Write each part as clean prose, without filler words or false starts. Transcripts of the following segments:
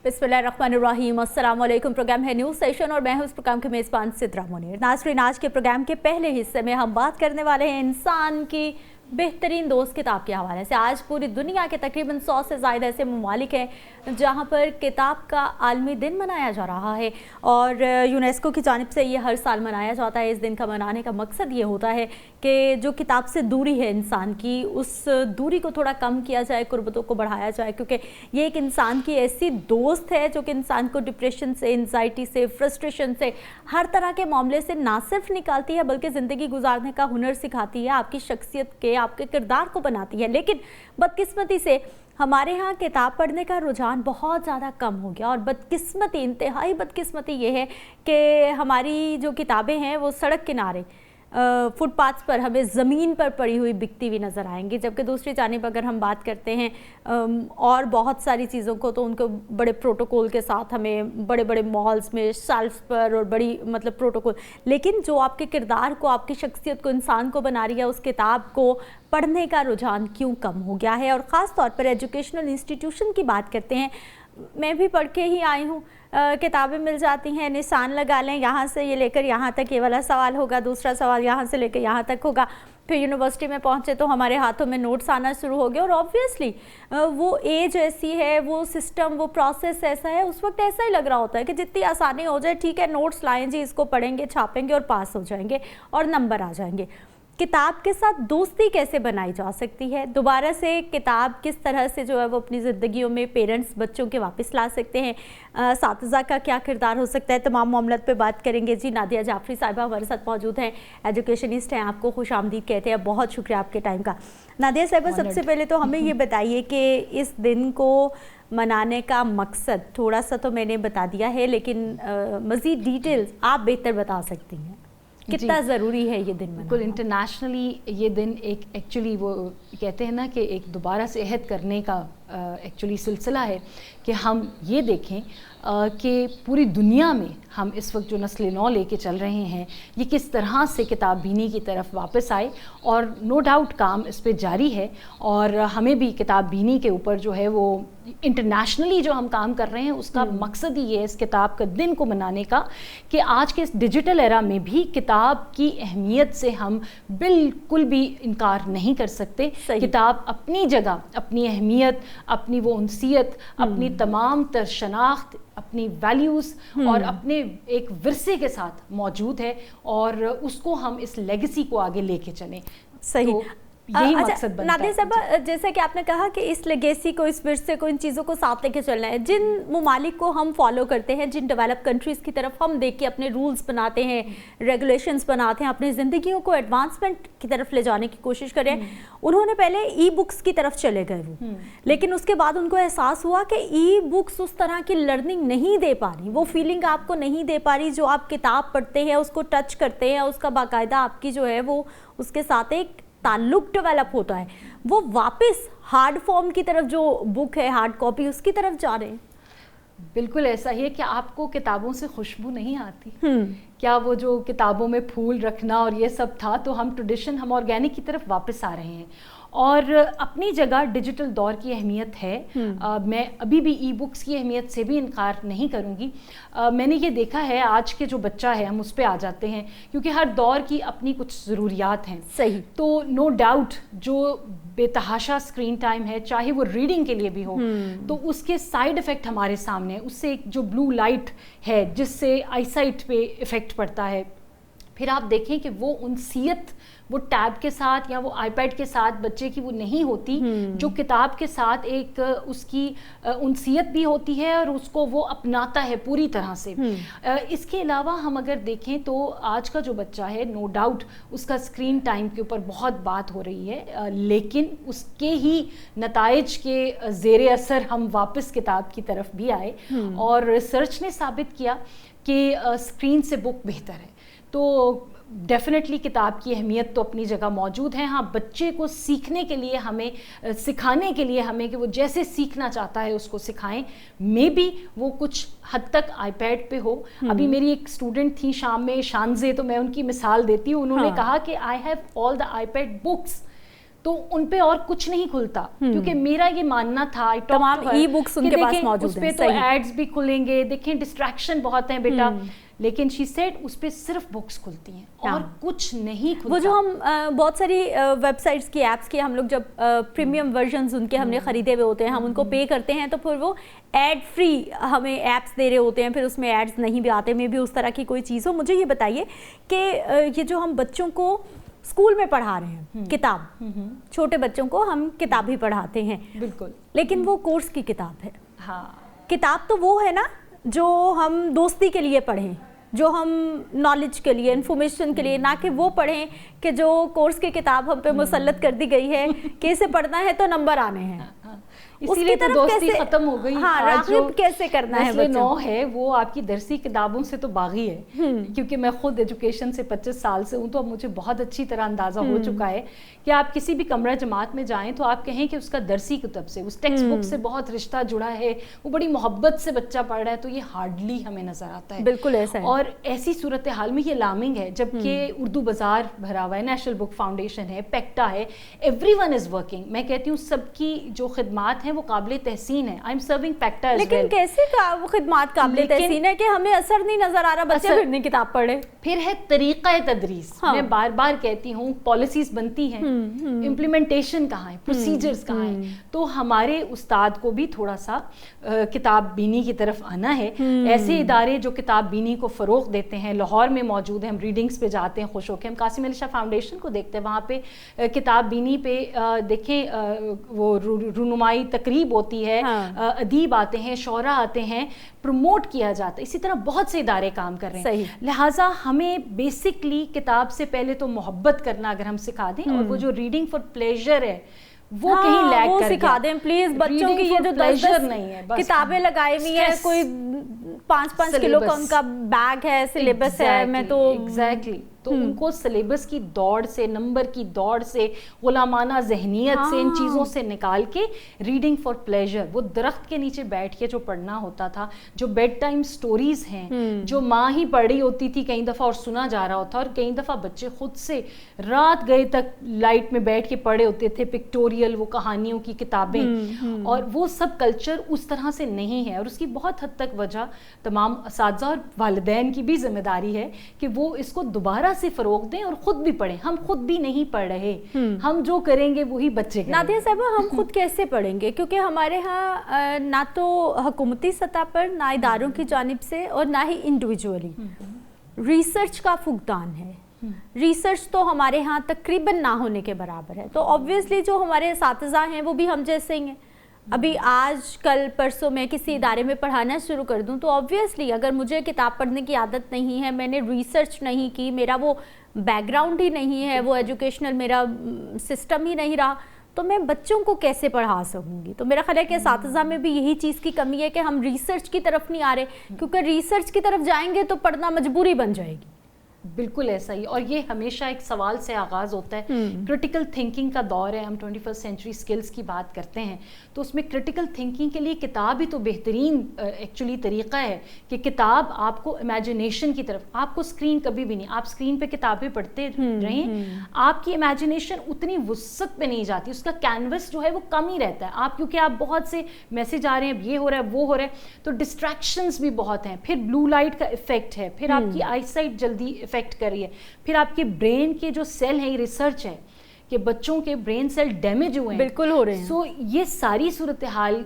बिस्मिल्लाहिर्रहमानिर्रहीम, अस्सलाम वालेकुम। प्रोग्राम है न्यूज़ सेशन और मैं हूं इस प्रोग्राम के मेज़बान सिद्रा मुनीर। नाज़रीन, आज के प्रोग्राम के पहले हिस्से में हम बात करने वाले हैं इंसान की बेहतरीन दोस्त किताब के हवाले से। आज पूरी दुनिया के तकरीबन 100 से ज़ायद ऐसे ममालिक हैं जहाँ पर किताब का आलमी दिन मनाया जा रहा है और यूनेस्को की जानिब से ये हर साल मनाया जाता है। इस दिन का मनाने का मकसद ये होता है कि जो किताब से दूरी है इंसान की, उस दूरी को थोड़ा कम किया जाए, कुर्बतों को बढ़ाया जाए, क्योंकि ये एक इंसान की ऐसी दोस्त है जो कि इंसान को डिप्रेशन से, एंजाइटी से, फ्रस्ट्रेशन से, हर तरह के मामले से ना सिर्फ निकालती है बल्कि ज़िंदगी गुजारने का हुनर सिखाती है, आपकी शख्सियत के, आपके किरदार को बनाती है। लेकिन बदकिस्मती से हमारे यहाँ किताब पढ़ने का रुझान बहुत ज़्यादा कम हो गया और बदकिस्मती, इंतहाई बदकिस्मती ये है कि हमारी जो किताबें हैं वो सड़क किनारे, फुटपाथ्स पर हमें ज़मीन पर पड़ी हुई बिकती हुई नज़र आएंगी। जबकि दूसरी जानिब अगर हम बात करते हैं और बहुत सारी चीज़ों को, तो उनको बड़े प्रोटोकॉल के साथ हमें बड़े बड़े मॉल्स में शेल्फ्स पर और बड़ी प्रोटोकॉल, लेकिन जो आपके किरदार को, आपकी शख्सियत को, इंसान को बना रही है, उस किताब को पढ़ने का रुझान क्यों कम हो गया है। और ख़ास तौर पर एजुकेशनल इंस्टीट्यूशन की बात करते हैं, मैं भी पढ़ के ही आई हूँ, किताबें मिल जाती हैं, निशान लगा लें, यहाँ से ये लेकर यहाँ तक ये वाला सवाल होगा, दूसरा सवाल यहाँ से लेकर यहाँ तक होगा। फिर यूनिवर्सिटी में पहुँचे तो हमारे हाथों में नोट्स आना शुरू हो गए और ऑब्वियसली वो एज ऐसी है, वो सिस्टम, वो प्रोसेस ऐसा है, उस वक्त ऐसा ही लग रहा होता है कि जितनी आसानी हो जाए, ठीक है नोट्स लाएँ जी, इसको पढ़ेंगे, छापेंगे और पास हो जाएंगे और नंबर आ जाएंगे। किताब के साथ दोस्ती कैसे बनाई जा सकती है? दोबारा से किताब किस तरह से जो है वो अपनी ज़िंदगियों में पेरेंट्स बच्चों के वापस ला सकते हैं? साथिज़ा का क्या किरदार हो सकता है? तमाम मामलात पे बात करेंगे। जी, नादिया जाफरी साहिबा हमारे साथ मौजूद हैं, एजुकेशनिस्ट हैं, आपको खुश आमदीद कहते हैं। बहुत शुक्रिया आपके टाइम का। नादिया साहिबा, सबसे पहले तो हमें ये बताइए कि इस दिन को मनाने का मकसद थोड़ा सा तो मैंने बता दिया है, लेकिन मज़ीद डिटेल्स आप बेहतर बता सकती हैं, कितना ज़रूरी है ये दिन मनाना? बिल्कुल, इंटरनेशनली ये दिन एक एक्चुअली वो कहते हैं ना कि एक दोबारा से अहद करने का एक्चुअली सिलसिला है कि हम ये देखें कि पूरी दुनिया में हम इस वक्त जो नस्ल नौ लेके चल रहे हैं, ये किस तरह से किताब बीनी की तरफ वापस आए। और नो डाउट काम इस पे जारी है और हमें भी किताब बीनी के ऊपर जो है वो इंटरनेशनली जो हम काम कर रहे हैं उसका मकसद ही है इस किताब का दिन को मनाने का कि आज के इस डिजिटल एरा में भी किताब की अहमियत से हम बिल्कुल भी इनकार नहीं कर सकते। किताब अपनी जगह, अपनी अहमियत, अपनी वो उनसियत, अपनी तमाम तर शनाख्त, अपनी वैल्यूज़ और अपने एक विरसे के साथ मौजूद है और उसको हम इस लेगेसी को आगे लेके चलें। सही, तो यही मकसद बनता है। नादिया साहबा, जैसे कि आपने कहा कि इस लेगेसी को, इस विरसे को, इन चीज़ों को साथ लेके चलना है। जिन ममालिक को हम फॉलो करते हैं, जिन डेवलप कंट्रीज़ की तरफ हम देख के अपने रूल्स बनाते हैं, रेगुलेशंस बनाते हैं, अपनी ज़िंदगियों को एडवांसमेंट की तरफ ले जाने की कोशिश करें, उन्होंने पहले ई बुक्स की तरफ चले गए वो, लेकिन उसके बाद उनको एहसास हुआ कि ई बुक्स उस तरह की लर्निंग नहीं दे पा रही, वो फीलिंग आपको नहीं दे पा रही जो आप किताब पढ़ते हैं, उसको टच करते हैं, उसका बाकायदा आपकी जो है वो उसके साथ एक ताल्लुक डेवलप होता है। वो वापस हार्ड फॉर्म की तरफ, जो बुक है हार्ड कॉपी, उसकी तरफ जा रहे हैं। बिल्कुल ऐसा ही है कि आपको किताबों से खुशबू नहीं आती? क्या वो जो किताबों में फूल रखना और ये सब था, तो हम ट्रेडिशन, हम ऑर्गेनिक की तरफ वापस आ रहे हैं और अपनी जगह डिजिटल दौर की अहमियत है। मैं अभी भी ई बुक्स की अहमियत से भी इनकार नहीं करूँगी। मैंने ये देखा है, आज के जो बच्चा है, हम उस पर आ जाते हैं क्योंकि हर दौर की अपनी कुछ ज़रूरियात हैं। सही। तो नो डाउट जो बेतहाशा स्क्रीन टाइम है, चाहे वो रीडिंग के लिए भी हो, तो उसके साइड इफ़ेक्ट हमारे सामने है। उससे एक जो ब्लू लाइट है जिससे आईसाइट पे इफ़ेक्ट पड़ता है, फिर आप देखें कि वो उनसियत वो टैब के साथ या वो आईपैड के साथ बच्चे की वो नहीं होती जो किताब के साथ एक उसकी उनसियत भी होती है और उसको वो अपनाता है पूरी तरह से। इसके अलावा हम अगर देखें तो आज का जो बच्चा है, नो डाउट उसका स्क्रीन टाइम के ऊपर बहुत बात हो रही है, लेकिन उसके ही नताइज के ज़ेरे असर हम वापस किताब की तरफ भी आए और रिसर्च ने साबित किया कि स्क्रीन से बुक बेहतर है। तो डेफिनेटली किताब की अहमियत तो अपनी जगह मौजूद है। हाँ, बच्चे को सीखने के लिए हमें, सिखाने के लिए हमें कि वो जैसे सीखना चाहता है उसको सिखाएं। मे बी वो कुछ हद तक आईपैड पे हो। अभी मेरी एक स्टूडेंट थी शाम में, शानजे, तो मैं उनकी मिसाल देती हूँ। उन्होंने कहा कि I have all the iPad books. तो उन पे और कुछ नहीं खुलता, क्योंकि मेरा ये मानना था, तमाम ई बुक्स उनके पास मौजूद हैं, उस पे तो एड्स भी खुलेंगे, देखें डिस्ट्रैक्शन बहुत हैं बेटा, लेकिन शी सेड उस पे सिर्फ बुक्स खुलती हैं और कुछ नहीं खुलता। वो जो हम बहुत सारी वेबसाइट्स की, ऐप्स की, हम लोग जब प्रीमियम वर्जन्स उनके हमने खरीदे हुए होते हैं, हम उनको पे करते हैं, तो फिर वो एड फ्री हमें ऐप्स दे रहे होते हैं, फिर उसमें एड्स नहीं भी आते। में भी उस तरह की कोई चीज़ हो। मुझे ये बताइए कि ये जो हम बच्चों को स्कूल में पढ़ा रहे हैं किताब, छोटे बच्चों को हम किताब ही पढ़ाते हैं, बिल्कुल, लेकिन वो कोर्स की किताब है। हाँ, किताब तो वो है ना जो हम दोस्ती के लिए पढ़ें, जो हम नॉलेज के लिए, इन्फॉर्मेशन के लिए, ना कि वो पढ़ें कि जो कोर्स की किताब हम पे मुसल्लत कर दी गई है कि इसे पढ़ना है तो नंबर आने हैं। इसीलिए तो दोस्ती खत्म हो गई। हाँ, राग़िब कैसे करना है बच्चों? 9 है वो आपकी दरसी किताबों से तो बागी है, क्योंकि मैं खुद एजुकेशन से 25 साल से हूँ, तो अब मुझे बहुत अच्छी तरह अंदाज़ा हो चुका है कि आप किसी भी कमरा जमात में जाएं तो आप कहें कि उसका दरसी किताब से, उस टेक्स्ट बुक से बहुत रिश्ता जुड़ा है, वो बड़ी मोहब्बत से बच्चा पढ़ रहा है, तो ये हार्डली हमें नजर आता है। बिल्कुल ऐसा है। और ऐसी सूरत हाल में ये अलार्मिंग है, जबकि उर्दू बाजार भरा हुआ है, नेशनल बुक फाउंडेशन है, पेक्टा है, एवरीवन इज वर्किंग। मैं कहती हूँ सबकी जो खिदमात हैं वो काबिल तहसीन है। आई एम सर्विंग पेक्टा एज वेल। लेकिन कैसे वो खिदमात काबिल तहसीन है कि हमें असर नहीं नजर आ रहा, बच्चे फिर नहीं किताब पढ़े। फिर है तरीक़ा तदरीस। हाँ। मैं बार बार कहती हूँ पॉलिसीज बनती हैं, इम्प्लीमेंटेशन कहाँ है, प्रोसीजर्स कहाँ है। तो हमारे उस्ताद को भी थोड़ा सा किताब बीनी की तरफ आना है। ऐसे इदारे जो किताब बीनी को फ़रोग़ देते हैं लाहौर में मौजूद हैं, हम रीडिंग्स पे जाते हैं खुश होकर, हम कासिम अली शाह फाउंडेशन को देखते हैं, वहाँ पे किताब बीनी पे देखें वो रुनुमाई तकरीब होती है, अदीब आते हैं, शौरा आते हैं, प्रमोट किया जाता है। इसी तरह बहुत से इदारे काम कर रहे हैं। लिहाजा हमें बेसिकली किताब से पहले तो मोहब्बत करना अगर हम सिखा दें, और वो जो रीडिंग फॉर प्लेजर है वो कहीं लैग कर सिखा दें प्लीज। बच्चों की ये जो 10 नहीं है, किताबें लगाई हुई है, कोई 5-5 किलो का उनका बैग है, सिलेबस है, मैं तो एग्जैक्टली तो उनको सिलेबस की दौड़ से, नंबर की दौड़ से, गुलामाना जहनियत से, इन चीज़ों से निकाल के रीडिंग फॉर प्लेजर, वो दरख्त के नीचे बैठ के जो पढ़ना होता था, जो बेड टाइम स्टोरीज हैं जो माँ ही पढ़ रही होती थी कई दफ़ा और सुना जा रहा होता, और कई दफ़ा बच्चे खुद से रात गए तक लाइट में बैठ के पढ़े होते थे पिक्टोरियल वो कहानियों की किताबें। और वो सब कल्चर उस तरह से नहीं है, और उसकी बहुत हद तक वजह तमाम असातिज़ा और वालिदैन की भी जिम्मेदारी है कि वो इसको दोबारा से फरोग दें और खुद भी पढ़ें। हम खुद भी नहीं पढ़ रहे, हम जो करेंगे वही बच्चे करेंगे। नादिया साहबा, हम खुद कैसे पढ़ेंगे? क्योंकि हमारे यहाँ ना तो हुकूमती सतह पर, ना इदारों की जानिब से, और ना ही इंडिविजुअली रिसर्च का फुकदान है। रिसर्च तो हमारे यहाँ तकरीबन ना होने के बराबर है। तो ऑब्वियसली जो हमारे असातिज़ा हैं वो भी हम जैसे ही हैं। अभी आज कल परसों मैं किसी इदारे में पढ़ाना शुरू कर दूं तो ऑब्वियसली अगर मुझे किताब पढ़ने की आदत नहीं है, मैंने रिसर्च नहीं की, मेरा वो बैकग्राउंड ही नहीं है, वो एजुकेशनल मेरा सिस्टम ही नहीं रहा, तो मैं बच्चों को कैसे पढ़ा सकूंगी? तो मेरा ख्याल है कि असातिज़ा में भी यही चीज़ की कमी है कि हम रिसर्च की तरफ नहीं आ रहे, क्योंकि रिसर्च की तरफ जाएंगे तो पढ़ना मजबूरी बन जाएगी। बिल्कुल ऐसा ही, और ये हमेशा एक सवाल से आगाज़ होता है। क्रिटिकल थिंकिंग का दौर है, हम 21st सेंचुरी स्किल्स की बात करते हैं, तो उसमें क्रिटिकल थिंकिंग के लिए किताब ही तो बेहतरीन एक्चुअली तरीक़ा है कि किताब आपको इमेजिनेशन की तरफ, आपको स्क्रीन कभी भी नहीं, आप स्क्रीन पे किताबें पढ़ते रहें, आपकी इमेजिनेशन उतनी वुसअत पे नहीं जाती, उसका कैनवस जो है वो कम ही रहता है। आप क्योंकि आप बहुत से मैसेज आ रहे हैं, ये हो रहा है वो हो रहा है, तो डिस्ट्रैक्शंस भी बहुत हैं, फिर ब्लू लाइट का इफेक्ट है, फिर आपकी आईसाइट जल्दी इफेक्ट करिए, फिर आपके ब्रेन के जो सेल हैं, रिसर्च है कि बच्चों के ब्रेन सेल डैमेज हुए हैं, बिल्कुल हो रहे हैं। सो ये सारी सूरत हाल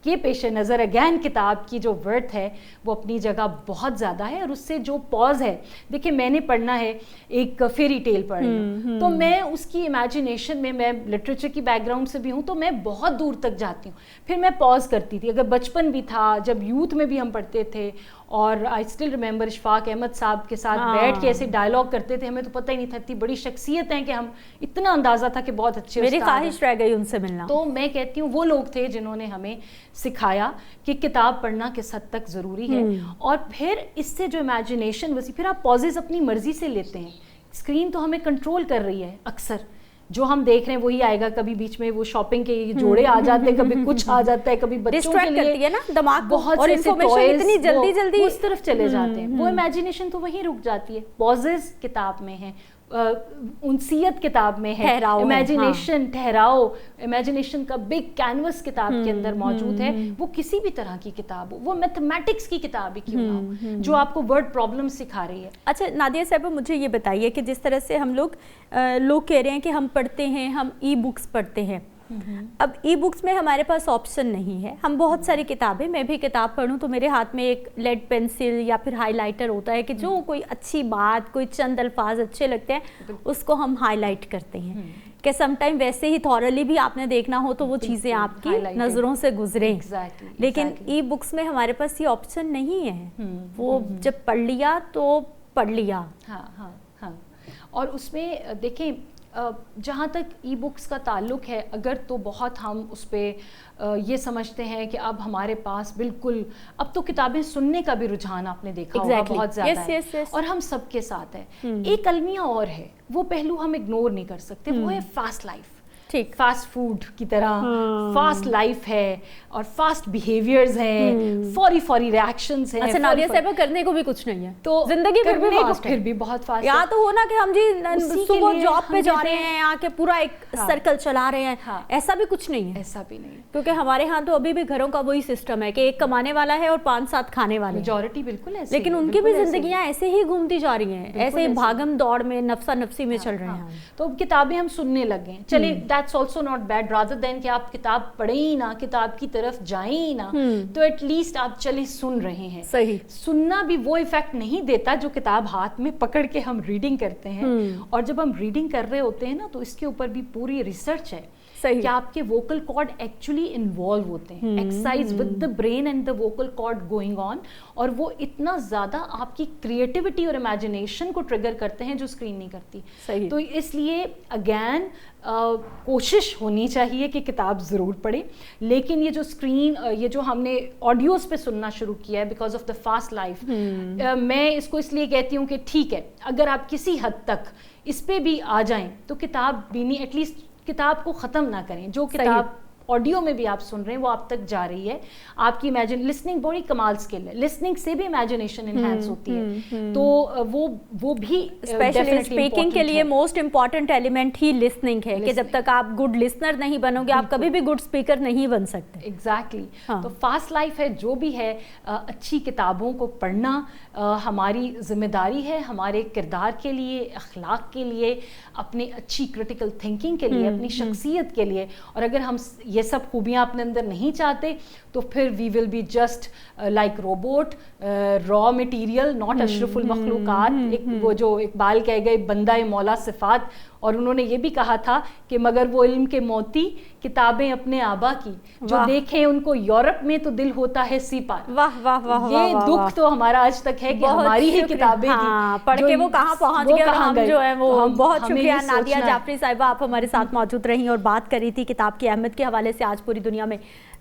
के पेश नज़र अगैन किताब की जो वर्थ है वो अपनी जगह बहुत ज़्यादा है। और उससे जो पॉज है, देखिए मैंने पढ़ना है एक फेरी टेल पढ़ना, तो मैं उसकी इमेजिनेशन में, मैं लिटरेचर की बैकग्राउंड से भी हूँ, तो मैं बहुत दूर तक जाती हूँ, फिर मैं पॉज करती थी। अगर बचपन भी था, जब यूथ में भी हम पढ़ते थे, और I still remember Ishfaq Ahmad साहब के साथ बैठ के ऐसे डायलॉग करते थे, हमें तो पता ही नहीं था, इतनी बड़ी शख्सियत है कि हम इतना अंदाज़ा था कि बहुत अच्छे, मेरी ख्वाहिश रह गई उनसे मिलना। तो मैं कहती हूँ वो लोग थे जिन्होंने हमें सिखाया कि किताब पढ़ना किस हद तक ज़रूरी है। और फिर इससे जो इमेजिनेशन वसी, फिर आप पॉजेज अपनी मर्जी से लेते हैं। स्क्रीन तो हमें कंट्रोल कर रही है, अक्सर जो हम देख रहे हैं वही आएगा, कभी बीच में वो शॉपिंग के जोड़े आ जाते हैं, कभी कुछ आ जाता है, कभी बच्चों के लिए करती है ना दिमाग बहुत और इन्फॉर्मेशन इतनी जल्दी उस तरफ चले जाते हैं, वो इमेजिनेशन तो वहीं रुक जाती है। पॉजेज किताब में हैं, انسیت کتاب میں ہے, امیجنیشن, ٹھہراؤ, امیجنیشن کا بگ کینوس کتاب کے اندر موجود ہے. وہ کسی بھی طرح کی کتاب ہو, وہ میتھمیٹکس کی کتاب ہی کیوں نہ ہو جو آپ کو ورڈ پرابلم سکھا رہی ہے. اچھا نادیہ صاحبہ, مجھے یہ بتائیے کہ جس طرح سے ہم لوگ کہہ رہے ہیں کہ ہم پڑھتے ہیں, ہم ای بکس پڑھتے ہیں, اب ای بکس میں ہمارے پاس آپشن نہیں ہے. ہم بہت ساری کتابیں, میں بھی کتاب پڑھوں تو میرے ہاتھ میں ایک لیڈ پینسل یا پھر ہائی لائٹر ہوتا ہے کہ جو کوئی اچھی بات, کوئی چند الفاظ اچھے لگتے ہیں اس کو ہم ہائی لائٹ کرتے ہیں کہ سم ٹائم ویسے ہی تھورلی بھی آپ نے دیکھنا ہو تو وہ چیزیں آپ کی نظروں سے گزریں. لیکن ای بکس میں ہمارے پاس یہ آپشن نہیں ہے, وہ جب پڑھ لیا تو پڑھ لیا. ہاں ہاں ہاں. اور اس میں دیکھیں جہاں تک ای بکس کا تعلق ہے, اگر تو بہت ہم اس پہ یہ سمجھتے ہیں کہ اب ہمارے پاس بالکل, اب تو کتابیں سننے کا بھی رجحان آپ نے دیکھا ہوگا بہت زیادہ ہے, اور ہم سب کے ساتھ ہے. ایک المیہ اور ہے, وہ پہلو ہم اگنور نہیں کر سکتے, وہ ہے فاسٹ لائف. فاسٹ فوڈ کی طرح فاسٹ لائف ہے اور فاسٹ بیہیویئرز ہیں, فوری ریاکشنز ہیں. اچھا نادیہ صاحبہ, کرنے کو بھی کچھ نہیں ہے تو زندگی پھر بھی بہت فاسٹ. یا تو ہونا کہ ہم جی صبح جاب پہ جا رہے ہیں, آ کے پورا ایک سرکل چلا رہے ہیں, ایسا بھی کچھ نہیں ہے. ایسا بھی نہیں, کیونکہ ہمارے ہاں تو ابھی بھی گھروں کا وہی سسٹم ہے کہ ایک کمانے والا ہے اور 5-7 کھانے والے, میجورٹی بالکل ایسے, لیکن ان کی بھی زندگیاں ایسے ہی گھومتی جا رہی ہیں, ایسے بھاگم دوڑ میں نفسا نفسی میں چل رہے ہیں. تو کتابیں ہم سننے لگے, چلے that's also not bad, rather than کہ آپ کتاب پڑھیں ہی نہ, کتاب کی طرف جائیں ہی نہ, تو ایٹ لیسٹ آپ چلے سن رہے ہیں. صحیح. سننا بھی وہ ایفیکٹ نہیں دیتا جو کتاب ہاتھ میں پکڑ کے ہم ریڈنگ کرتے ہیں. اور جب ہم ریڈنگ کر رہے ہوتے ہیں نا, تو اس کے اوپر بھی پوری ریسرچ ہے کہ آپ کے ووکل کارڈ ایکچولی انوالو ہوتے ہیں, exercise with the brain and the vocal cord going on, اور وہ اتنا زیادہ آپ کی کریٹیوٹی اور امیجنیشن کو ٹریگر کرتے ہیں جو اسکرین نہیں کرتی. تو اس لیے اگین کوشش ہونی چاہیے کہ کتاب ضرور پڑھیں, لیکن یہ جو اسکرین, یہ جو ہم نے آڈیوز پہ سننا شروع کیا ہے because of the fast life, میں اس کو اس لیے کہتی ہوں کہ ٹھیک ہے, اگر آپ کسی حد تک اس پہ بھی آ جائیں تو کتاب بھی نہیں, ایٹ لیسٹ کتاب کو ختم نہ کریں. جو کتاب آڈیو میں بھی آپ سن رہے ہیں وہ آپ تک جا رہی ہے. آپ کی لسننگ بڑی کمال اسکل ہے, لسننگ سے بھی امیجنیشن انہینس ہوتی ہے, تو وہ بھی اسپیشلی اسپیکنگ کے لیے موسٹ امپورٹنٹ ایلیمنٹ ہی لسننگ ہے, کہ جب تک آپ گڈ لسنر نہیں بنو گے آپ کبھی بھی گڈ اسپیکر نہیں بن سکتے. ایگزیکٹلی. تو فاسٹ لائف ہے, جو بھی ہے, اچھی کتابوں کو پڑھنا ہماری ذمہ داری ہے, ہمارے کردار کے لیے, اخلاق کے لیے, اپنے اچھی کرٹیکل تھنکنگ کے لیے, اپنی شخصیت کے لیے. اور اگر ہم یہ سب خوبیاں اپنے اندر نہیں چاہتے تو پھر we will be just like robot, raw material, not اشرف المخلوقات. ایک وہ جو اقبال کہہ گئے بندہ مولا صفات, اور انہوں نے یہ بھی کہا تھا کہ مگر وہ علم کے موتی کتابیں اپنے آبا کی, جو دیکھیں ان کو یورپ میں تو دل ہوتا ہے سی پار. واہ واہ واہ. یہ دکھ تو ہمارا آج تک ہے کہ ہماری ہی کتابیں پڑھ کے وہ کہاں پہنچ گئے, ہم جو ہے وہ. بہت شکریہ نادیہ جعفری صاحبہ, آپ ہمارے ساتھ موجود رہیں اور بات کر رہی تھی کتاب کی اہمیت کے حوالے سے. آج پوری دنیا میں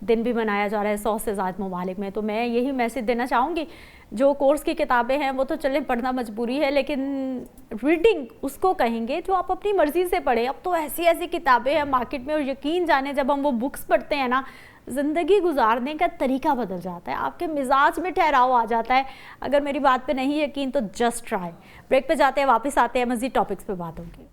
دن بھی منایا جا رہا ہے 100 سے زائد ممالک میں, تو میں یہی میسج دینا چاہوں گی, جو کورس کی کتابیں ہیں وہ تو چلیں پڑھنا مجبوری ہے, لیکن ریڈنگ اس کو کہیں گے جو آپ اپنی مرضی سے پڑھیں. اب تو ایسی کتابیں ہیں مارکیٹ میں, اور یقین جانے جب ہم وہ بکس پڑھتے ہیں نا, زندگی گزارنے کا طریقہ بدل جاتا ہے, آپ کے مزاج میں ٹھہراؤ آ جاتا ہے. اگر میری بات پہ نہیں یقین تو جسٹ ٹرائی. بریک پہ جاتے ہیں, واپس آتے ہیں, مزید ٹاپکس پہ بات ہوگی.